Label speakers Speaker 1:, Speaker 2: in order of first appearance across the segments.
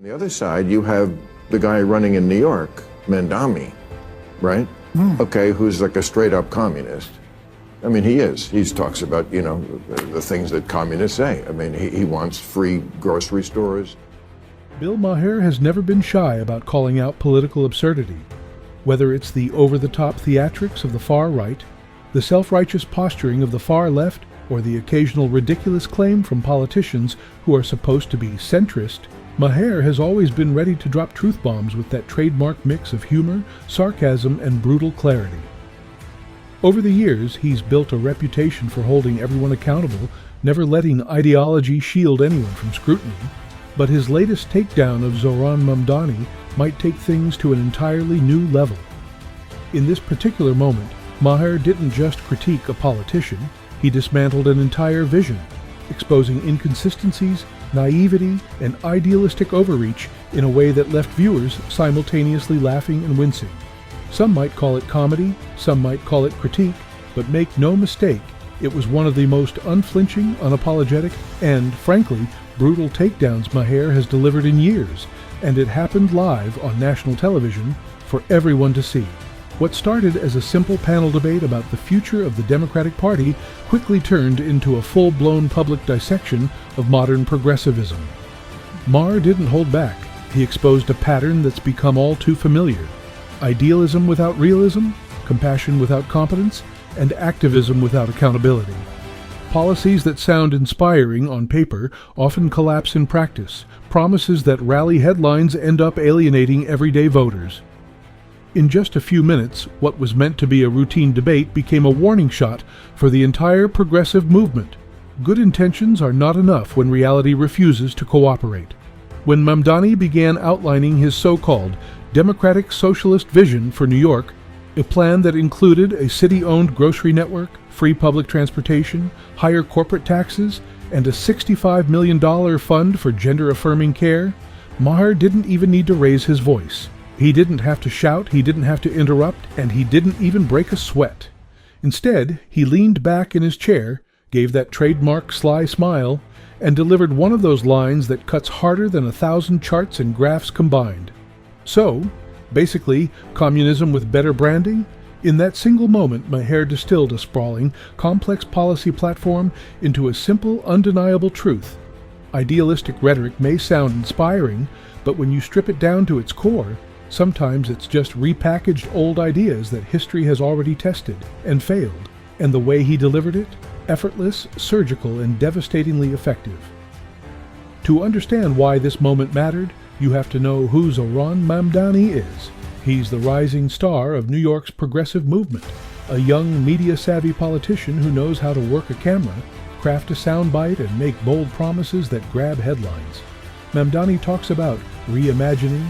Speaker 1: On the other side, you have the guy running in New York, Mamdani, right? Okay, who's like a straight-up communist. I mean, he is. He talks about, the things that communists say. I mean, he wants free grocery stores.
Speaker 2: Bill Maher has never been shy about calling out political absurdity. Whether it's the over-the-top theatrics of the far right, the self-righteous posturing of the far left, or the occasional ridiculous claim from politicians who are supposed to be centrist, Maher has always been ready to drop truth bombs with that trademark mix of humor, sarcasm, and brutal clarity. Over the years, he's built a reputation for holding everyone accountable, never letting ideology shield anyone from scrutiny. But his latest takedown of Zohran Mamdani might take things to an entirely new level. In this particular moment, Maher didn't just critique a politician, he dismantled an entire vision, exposing inconsistencies, naivety, and idealistic overreach in a way that left viewers simultaneously laughing and wincing. Some might call it comedy, some might call it critique, but make no mistake, it was one of the most unflinching, unapologetic, and, frankly, brutal takedowns Maher has delivered in years, and it happened live on national television for everyone to see. What started as a simple panel debate about the future of the Democratic Party quickly turned into a full-blown public dissection of modern progressivism. Maher didn't hold back. He exposed a pattern that's become all too familiar. Idealism without realism, compassion without competence, and activism without accountability. Policies that sound inspiring on paper often collapse in practice. Promises that rally headlines end up alienating everyday voters. In just a few minutes, what was meant to be a routine debate became a warning shot for the entire progressive movement. Good intentions are not enough when reality refuses to cooperate. When Mamdani began outlining his so-called democratic socialist vision for New York, a plan that included a city-owned grocery network, free public transportation, higher corporate taxes, and a $65 million fund for gender-affirming care, Maher didn't even need to raise his voice. He didn't have to shout, he didn't have to interrupt, and he didn't even break a sweat. Instead, he leaned back in his chair, gave that trademark sly smile, and delivered one of those lines that cuts harder than 1,000 charts and graphs combined. So, basically, communism with better branding? In that single moment, Maher distilled a sprawling, complex policy platform into a simple, undeniable truth. Idealistic rhetoric may sound inspiring, but when you strip it down to its core, sometimes it's just repackaged old ideas that history has already tested and failed, and the way he delivered it? Effortless, surgical, and devastatingly effective. To understand why this moment mattered, you have to know who Zohran Mamdani is. He's the rising star of New York's progressive movement, a young, media-savvy politician who knows how to work a camera, craft a soundbite, and make bold promises that grab headlines. Mamdani talks about reimagining,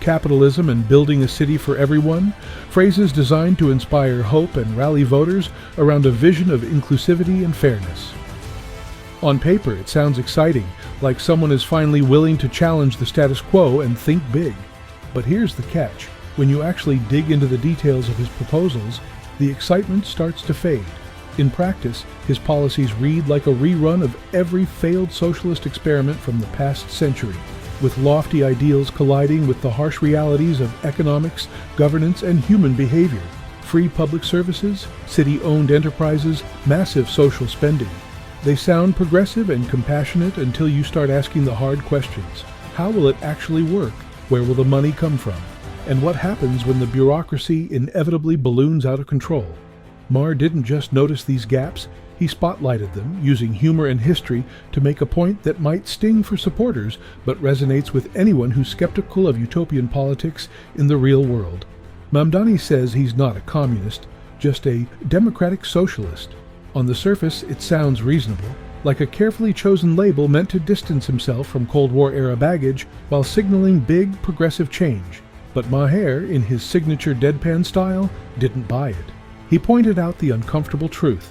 Speaker 2: capitalism, and building a city for everyone, phrases designed to inspire hope and rally voters around a vision of inclusivity and fairness. On paper, it sounds exciting, like someone is finally willing to challenge the status quo and think big. But here's the catch. When you actually dig into the details of his proposals, the excitement starts to fade. In practice, his policies read like a rerun of every failed socialist experiment from the past century, with lofty ideals colliding with the harsh realities of economics, governance, and human behavior. Free public services, city-owned enterprises, massive social spending. They sound progressive and compassionate until you start asking the hard questions. How will it actually work? Where will the money come from? And what happens when the bureaucracy inevitably balloons out of control? Maher didn't just notice these gaps, he spotlighted them, using humor and history to make a point that might sting for supporters, but resonates with anyone who's skeptical of utopian politics in the real world. Mamdani says he's not a communist, just a democratic socialist. On the surface, it sounds reasonable, like a carefully chosen label meant to distance himself from Cold War-era baggage while signaling big, progressive change. But Maher, in his signature deadpan style, didn't buy it. He pointed out the uncomfortable truth.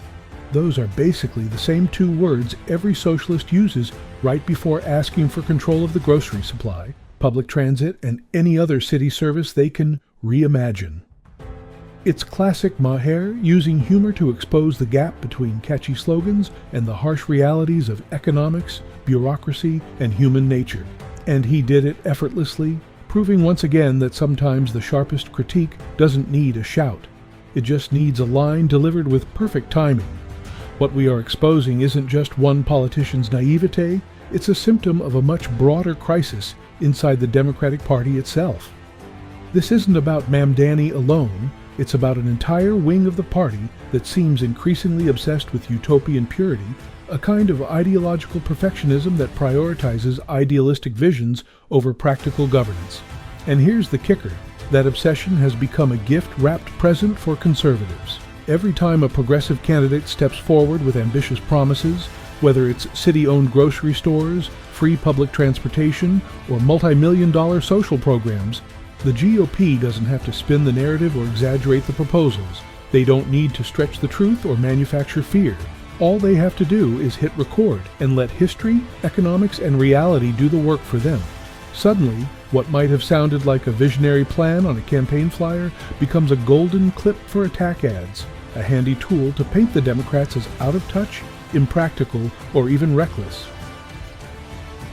Speaker 2: Those are basically the same two words every socialist uses right before asking for control of the grocery supply, public transit, and any other city service they can reimagine. It's classic Maher using humor to expose the gap between catchy slogans and the harsh realities of economics, bureaucracy, and human nature. And he did it effortlessly, proving once again that sometimes the sharpest critique doesn't need a shout. It just needs a line delivered with perfect timing. What we are exposing isn't just one politician's naivete, it's a symptom of a much broader crisis inside the Democratic Party itself. This isn't about Mamdani alone, it's about an entire wing of the party that seems increasingly obsessed with utopian purity, a kind of ideological perfectionism that prioritizes idealistic visions over practical governance. And here's the kicker, that obsession has become a gift-wrapped present for conservatives. Every time a progressive candidate steps forward with ambitious promises, whether it's city-owned grocery stores, free public transportation, or multi-million-dollar social programs, the GOP doesn't have to spin the narrative or exaggerate the proposals. They don't need to stretch the truth or manufacture fear. All they have to do is hit record and let history, economics, and reality do the work for them. Suddenly, what might have sounded like a visionary plan on a campaign flyer becomes a golden clip for attack ads, a handy tool to paint the Democrats as out of touch, impractical, or even reckless.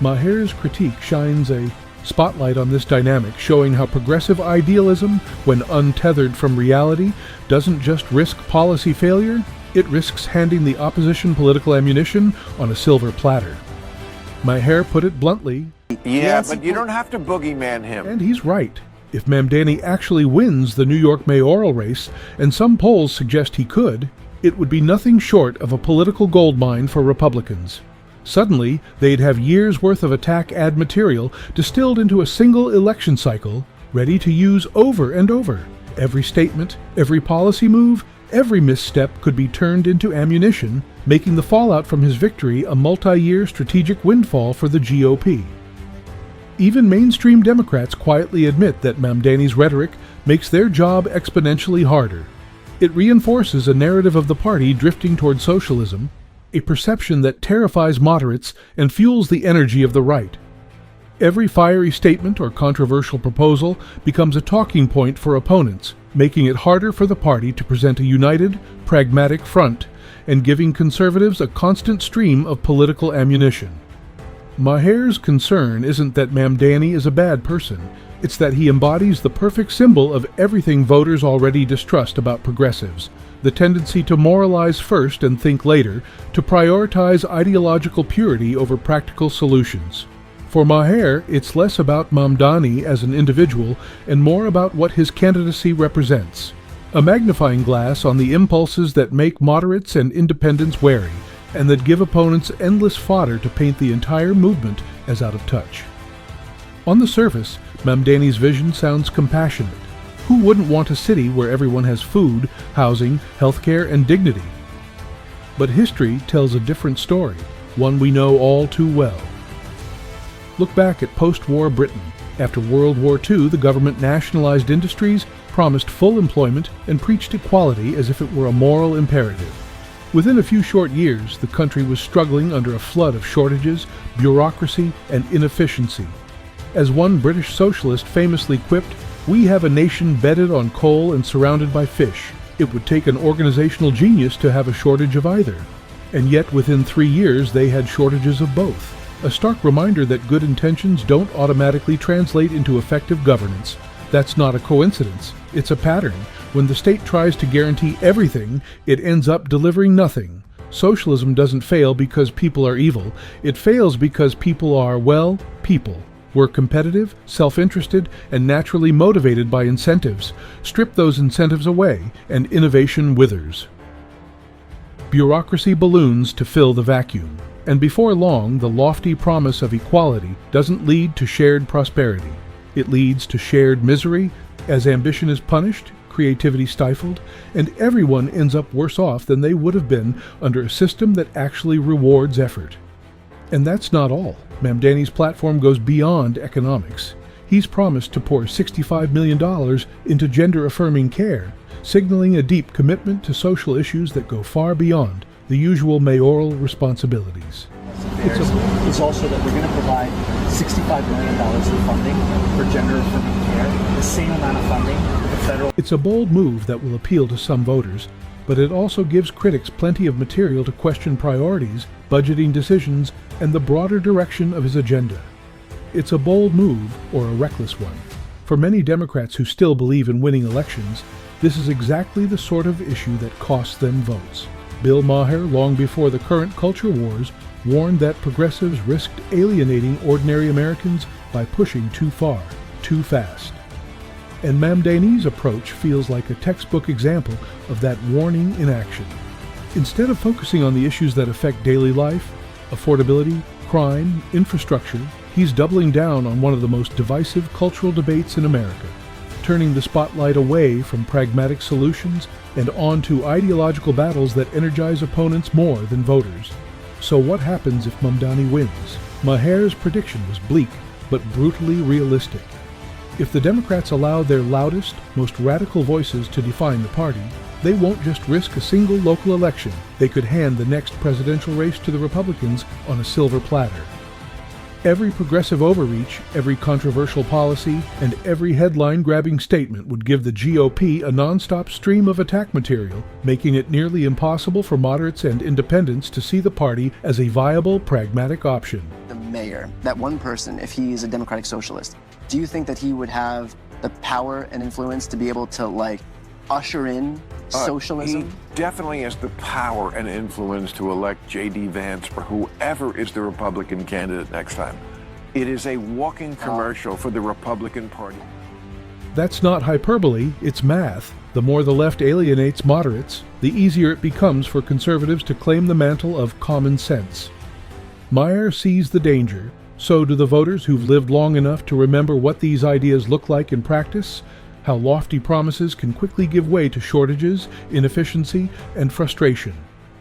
Speaker 2: Maher's critique shines a spotlight on this dynamic, showing how progressive idealism, when untethered from reality, doesn't just risk policy failure, it risks handing the opposition political ammunition on a silver platter. Maher put it bluntly,
Speaker 3: Yeah, but you don't have to boogeyman him.
Speaker 2: and he's right. If Mamdani actually wins the New York mayoral race, and some polls suggest he could, it would be nothing short of a political goldmine for Republicans. Suddenly, they'd have years' worth of attack ad material distilled into a single election cycle, ready to use over and over. Every statement, every policy move, every misstep could be turned into ammunition, making the fallout from his victory a multi-year strategic windfall for the GOP. Even mainstream Democrats quietly admit that Mamdani's rhetoric makes their job exponentially harder. It reinforces a narrative of the party drifting toward socialism, a perception that terrifies moderates and fuels the energy of the right. Every fiery statement or controversial proposal becomes a talking point for opponents, making it harder for the party to present a united, pragmatic front, and giving conservatives a constant stream of political ammunition. Maher's concern isn't that Mamdani is a bad person, it's that he embodies the perfect symbol of everything voters already distrust about progressives: the tendency to moralize first and think later, to prioritize ideological purity over practical solutions. For Maher, it's less about Mamdani as an individual and more about what his candidacy represents. A magnifying glass on the impulses that make moderates and independents wary, and that give opponents endless fodder to paint the entire movement as out of touch. On the surface, Mamdani's vision sounds compassionate. Who wouldn't want a city where everyone has food, housing, healthcare, and dignity? But history tells a different story, one we know all too well. Look back at post-war Britain. After World War II, the government nationalized industries, promised full employment, and preached equality as if it were a moral imperative. Within a few short years, the country was struggling under a flood of shortages, bureaucracy, and inefficiency. As one British socialist famously quipped, "We have a nation bedded on coal and surrounded by fish. It would take an organizational genius to have a shortage of either." And yet within 3 years they had shortages of both. A stark reminder that good intentions don't automatically translate into effective governance. That's not a coincidence, it's a pattern. When the state tries to guarantee everything, it ends up delivering nothing. Socialism doesn't fail because people are evil, it fails because people are, well, people. We're competitive, self-interested, and naturally motivated by incentives. Strip those incentives away, and innovation withers. Bureaucracy balloons to fill the vacuum. And before long, the lofty promise of equality doesn't lead to shared prosperity. It leads to shared misery, as ambition is punished, creativity stifled, and everyone ends up worse off than they would have been under a system that actually rewards effort. And that's not all. Mamdani's platform goes beyond economics. He's promised to pour $65 million into gender-affirming care, signaling a deep commitment to social issues that go far beyond the usual mayoral responsibilities.
Speaker 4: It's also that we're going to provide $65 million in funding for gender-affirming care, the same amount of funding that the federal...
Speaker 2: It's a bold move that will appeal to some voters, but it also gives critics plenty of material to question priorities, budgeting decisions, and the broader direction of his agenda. It's a bold move or a reckless one. For many Democrats who still believe in winning elections, this is exactly the sort of issue that costs them votes. Bill Maher, long before the current culture wars, warned that progressives risked alienating ordinary Americans by pushing too far, too fast. And Mamdani's approach feels like a textbook example of that warning in action. Instead of focusing on the issues that affect daily life, affordability, crime, infrastructure, he's doubling down on one of the most divisive cultural debates in America, turning the spotlight away from pragmatic solutions and onto ideological battles that energize opponents more than voters. So what happens if Mamdani wins? Maher's prediction was bleak, but brutally realistic. If the Democrats allow their loudest, most radical voices to define the party, they won't just risk a single local election. They could hand the next presidential race to the Republicans on a silver platter. Every progressive overreach, every controversial policy, and every headline-grabbing statement would give the GOP a nonstop stream of attack material, making it nearly impossible for moderates and independents to see the party as a viable, pragmatic option.
Speaker 5: The mayor, that one person, if he is a democratic socialist, do you think that he would have the power and influence to be able to, usher in socialism?
Speaker 3: He definitely has the power and influence to elect J.D. Vance or whoever is the Republican candidate next time. It is a walking commercial for the Republican Party.
Speaker 2: That's not hyperbole, it's math. The more the left alienates moderates, the easier it becomes for conservatives to claim the mantle of common sense. Maher sees the danger. So do the voters who've lived long enough to remember what these ideas look like in practice, how lofty promises can quickly give way to shortages, inefficiency, and frustration.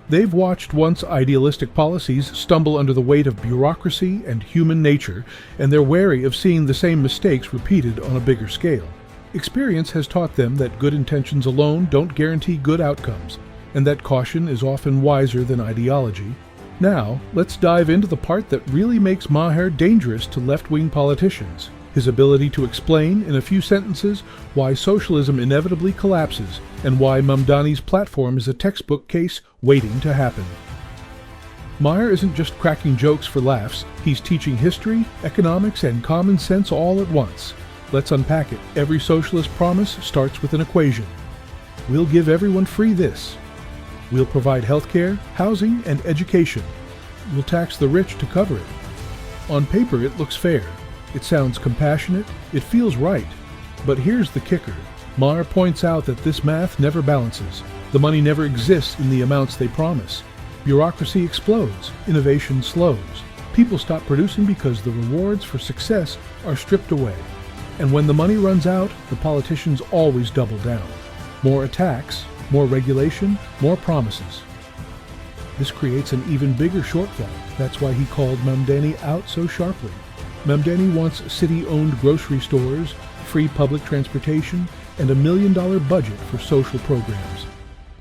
Speaker 2: They've watched once idealistic policies stumble under the weight of bureaucracy and human nature, and they're wary of seeing the same mistakes repeated on a bigger scale. Experience has taught them that good intentions alone don't guarantee good outcomes, and that caution is often wiser than ideology. Now, let's dive into the part that really makes Maher dangerous to left-wing politicians: his ability to explain in a few sentences why socialism inevitably collapses and why Mamdani's platform is a textbook case waiting to happen. Maher isn't just cracking jokes for laughs, he's teaching history, economics, and common sense all at once. Let's unpack it. Every socialist promise starts with an equation. We'll give everyone free this. We'll provide healthcare, housing, and education. We'll tax the rich to cover it. On paper, it looks fair. It sounds compassionate. It feels right. But here's the kicker. Maher points out that this math never balances. The money never exists in the amounts they promise. Bureaucracy explodes. Innovation slows. People stop producing because the rewards for success are stripped away. And when the money runs out, the politicians always double down. More attacks, more regulation, more promises. This creates an even bigger shortfall. That's why he called Mamdani out so sharply. Mamdani wants city-owned grocery stores, free public transportation, and $1 million budget for social programs.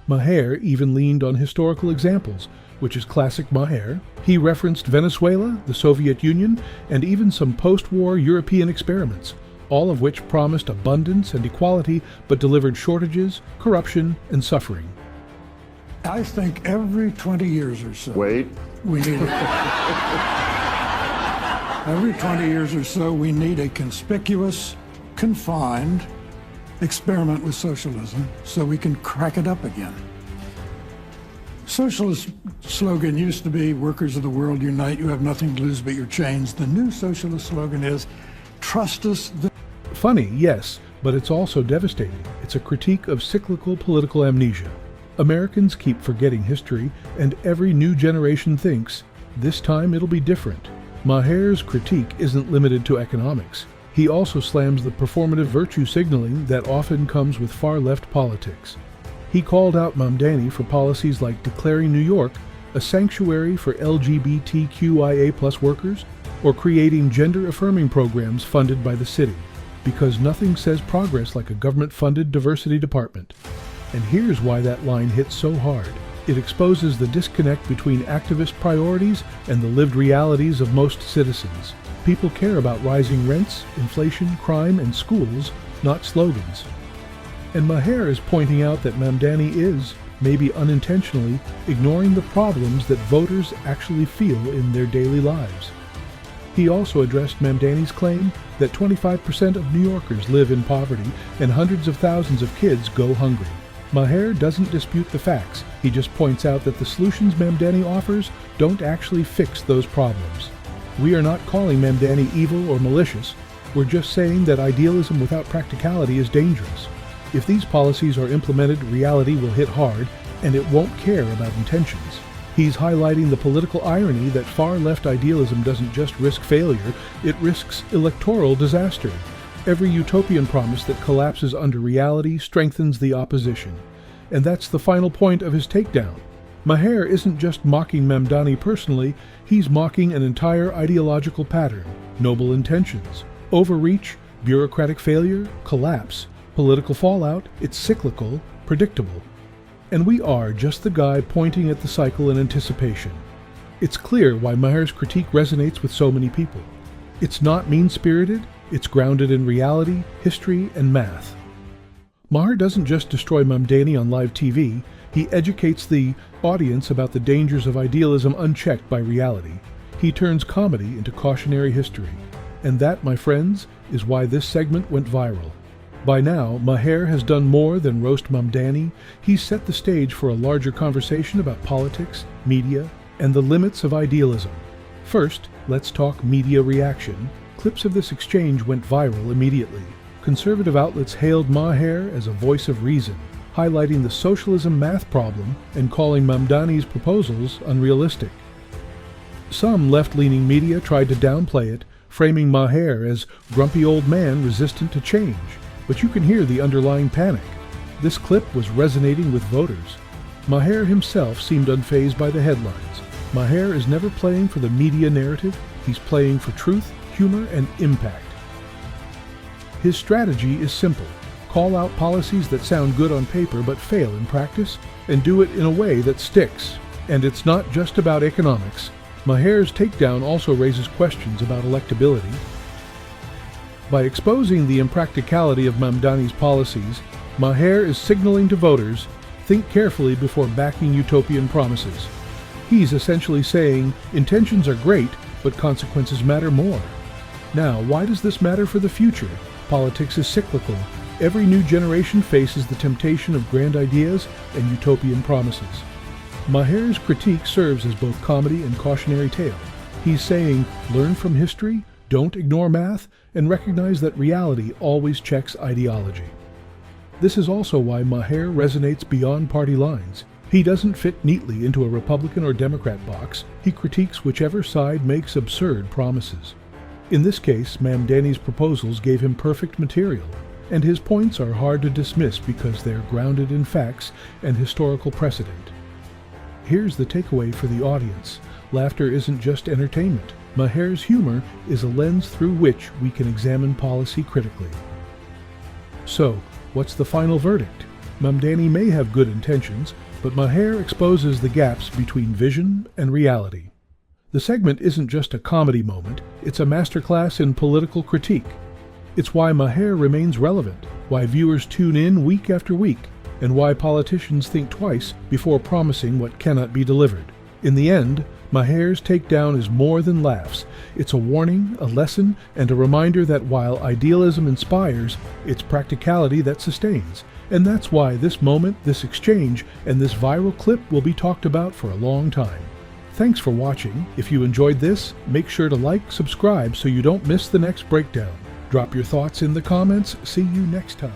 Speaker 2: Maher even leaned on historical examples, which is classic Maher. He referenced Venezuela, the Soviet Union, and even some post-war European experiments, all of which promised abundance and equality but delivered shortages, corruption, and suffering.
Speaker 6: I think every 20 years or so,
Speaker 1: Wait.
Speaker 6: we need every 20 years or so, we need a conspicuous, confined experiment with socialism so we can crack it up again. Socialist slogan used to be, workers of the world unite, you have nothing to lose but your chains. The new socialist slogan is, trust us.
Speaker 2: Funny, yes, but it's also devastating. It's a critique of cyclical political amnesia. Americans keep forgetting history, and every new generation thinks, this time it'll be different. Maher's critique isn't limited to economics. He also slams the performative virtue signaling that often comes with far-left politics. He called out Mamdani for policies like declaring New York a sanctuary for LGBTQIA+ workers, or creating gender-affirming programs funded by the city, because nothing says progress like a government-funded diversity department. And here's why that line hits so hard. It exposes the disconnect between activist priorities and the lived realities of most citizens. People care about rising rents, inflation, crime, and schools, not slogans. And Maher is pointing out that Mamdani is, maybe unintentionally, ignoring the problems that voters actually feel in their daily lives. He also addressed Mamdani's claim that 25% of New Yorkers live in poverty and hundreds of thousands of kids go hungry. Maher doesn't dispute the facts, he just points out that the solutions Mamdani offers don't actually fix those problems. We are not calling Mamdani evil or malicious, we're just saying that idealism without practicality is dangerous. If these policies are implemented, reality will hit hard, and it won't care about intentions. He's highlighting the political irony that far-left idealism doesn't just risk failure, it risks electoral disaster. Every utopian promise that collapses under reality strengthens the opposition. And that's the final point of his takedown. Maher isn't just mocking Mamdani personally, he's mocking an entire ideological pattern, noble intentions, overreach, bureaucratic failure, collapse, political fallout, it's cyclical, predictable. And we are just the guy pointing at the cycle in anticipation. It's clear why Maher's critique resonates with so many people. It's not mean-spirited, it's grounded in reality, history, and math. Maher doesn't just destroy Mamdani on live TV, he educates the audience about the dangers of idealism unchecked by reality. He turns comedy into cautionary history. And that, my friends, is why this segment went viral. By now, Maher has done more than roast Mamdani. He's set the stage for a larger conversation about politics, media, and the limits of idealism. First, let's talk media reaction. Clips of this exchange went viral immediately. Conservative outlets hailed Maher as a voice of reason, highlighting the socialism math problem and calling Mamdani's proposals unrealistic. Some left-leaning media tried to downplay it, framing Maher as grumpy old man resistant to change. But you can hear the underlying panic. This clip was resonating with voters. Maher himself seemed unfazed by the headlines. Maher is never playing for the media narrative, he's playing for truth, humor, and impact. His strategy is simple. Call out policies that sound good on paper but fail in practice, and do it in a way that sticks. And it's not just about economics. Maher's takedown also raises questions about electability. By exposing the impracticality of Mamdani's policies, Maher is signaling to voters, think carefully before backing utopian promises. He's essentially saying, intentions are great, but consequences matter more. Now, why does this matter for the future? Politics is cyclical. Every new generation faces the temptation of grand ideas and utopian promises. Maher's critique serves as both comedy and cautionary tale. He's saying, learn from history, don't ignore math, and recognize that reality always checks ideology. This is also why Maher resonates beyond party lines. He doesn't fit neatly into a Republican or Democrat box. He critiques whichever side makes absurd promises. In this case, Mamdani's proposals gave him perfect material, and his points are hard to dismiss because they're grounded in facts and historical precedent. Here's the takeaway for the audience. Laughter isn't just entertainment. Maher's humor is a lens through which we can examine policy critically. So, what's the final verdict? Mamdani may have good intentions, but Maher exposes the gaps between vision and reality. The segment isn't just a comedy moment, it's a masterclass in political critique. It's why Maher remains relevant, why viewers tune in week after week, and why politicians think twice before promising what cannot be delivered. In the end, Maher's takedown is more than laughs. It's a warning, a lesson, and a reminder that while idealism inspires, it's practicality that sustains. And that's why this moment, this exchange, and this viral clip will be talked about for a long time. Thanks for watching. If you enjoyed this, make sure to like, subscribe so you don't miss the next breakdown. Drop your thoughts in the comments. See you next time.